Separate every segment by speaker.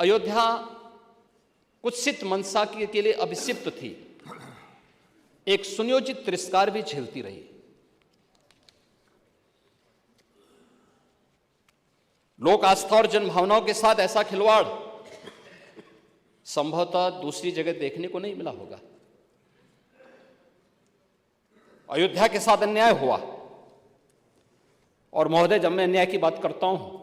Speaker 1: अयोध्या कुत्सित मनसा के लिए अभिषिक्त थी, एक सुनियोजित तिरस्कार भी झेलती रही। लोक आस्था और जनभावनाओं के साथ ऐसा खिलवाड़ संभवतः दूसरी जगह देखने को नहीं मिला होगा। अयोध्या के साथ अन्याय हुआ, और महोदय जब मैं अन्याय की बात करता हूं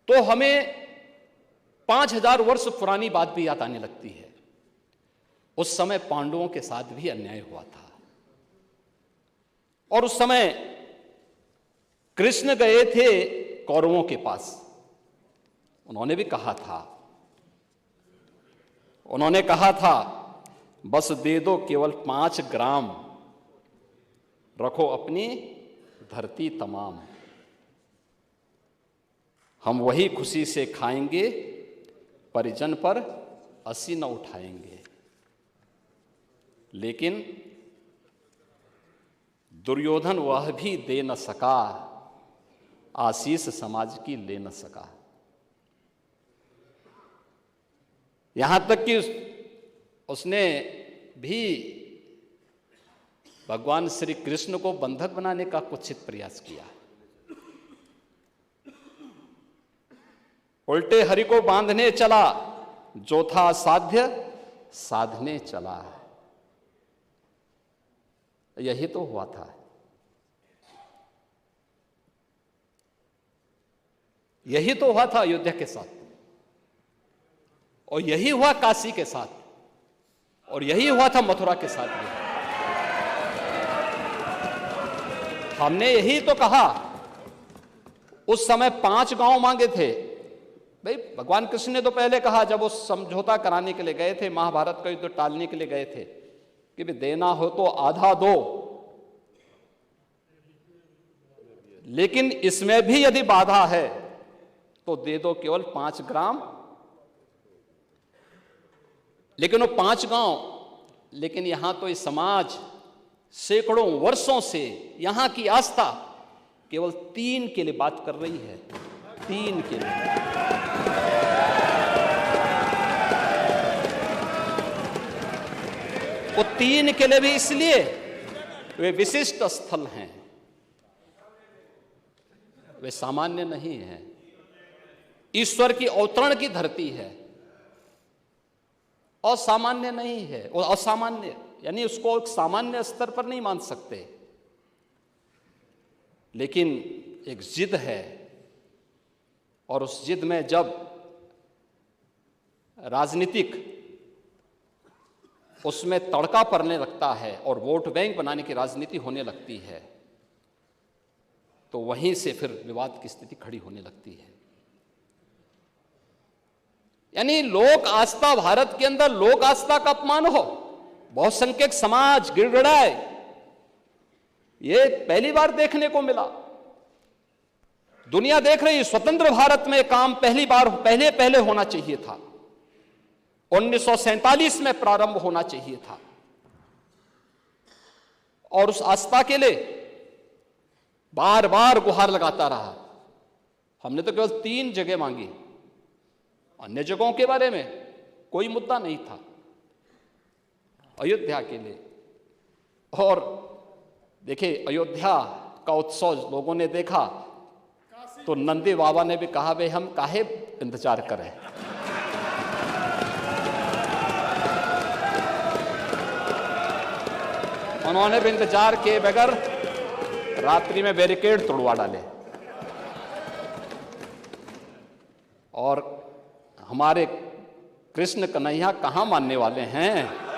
Speaker 1: तो हमें 5000 वर्ष पुरानी बात भी याद आने लगती है। उस समय पांडवों के साथ भी अन्याय हुआ था, और उस समय कृष्ण गए थे कौरवों के पास। उन्होंने भी कहा था बस दे दो केवल 5 ग्राम, रखो अपनी धरती तमाम, हम वही खुशी से खाएंगे, परिजन पर असी न उठाएंगे। लेकिन दुर्योधन वह भी दे न सका, आशीष समाज की ले न सका। यहां तक कि उसने भी भगवान श्री कृष्ण को बंधक बनाने का कुत्सित प्रयास किया। उल्टे हरि को बांधने चला, जो था साध्य साधने चला। यही तो हुआ था। यही तो हुआ था अयोध्या के साथ, और यही हुआ काशी के साथ, और यही हुआ था मथुरा के साथ भी। हमने यही तो कहा, उस समय 5 गांव मांगे थे। भाई भगवान कृष्ण ने तो पहले कहा, जब वो समझौता कराने के लिए गए थे, महाभारत का युद्ध टालने के लिए गए थे, कि भी देना हो तो आधा दो, लेकिन इसमें भी यदि बाधा है तो दे दो केवल 5 ग्राम। लेकिन वो 5 गांव, लेकिन यहां तो इस समाज सैकड़ों वर्षों से यहां की आस्था केवल 3 के लिए बात कर रही है। 3 के लिए। वो 3 के लिए भी इसलिए वे विशिष्ट स्थल हैं, वे सामान्य नहीं हैं। ईश्वर की अवतरण की धरती है, असामान्य नहीं है। वो असामान्य यानी उसको एक सामान्य स्तर पर नहीं मान सकते, लेकिन एक जिद है, और उस जिद में जब राजनीतिक उसमें तड़का पड़ने लगता है और वोट बैंक बनाने की राजनीति होने लगती है, तो वहीं से फिर विवाद की स्थिति खड़ी होने लगती है। यानी लोक आस्था, भारत के अंदर लोक आस्था का अपमान हो, बहुसंख्यक समाज गिड़गिड़ाए, ये पहली बार देखने को मिला। दुनिया देख रही, स्वतंत्र भारत में काम पहले होना चाहिए था। 1947 में प्रारंभ होना चाहिए था, और उस आस्था के लिए बार बार गुहार लगाता रहा। हमने तो केवल 3 जगह मांगी, अन्य जगहों के बारे में कोई मुद्दा नहीं था। अयोध्या के लिए, और देखिए अयोध्या का उत्सव लोगों ने देखा तो नंदी बाबा ने भी कहा, भाई हम काहे इंतजार करें। उन्होंने भी इंतजार किए बगैर रात्रि में बैरिकेड तोड़वा डाले, और हमारे कृष्ण कन्हैया कहां मानने वाले हैं।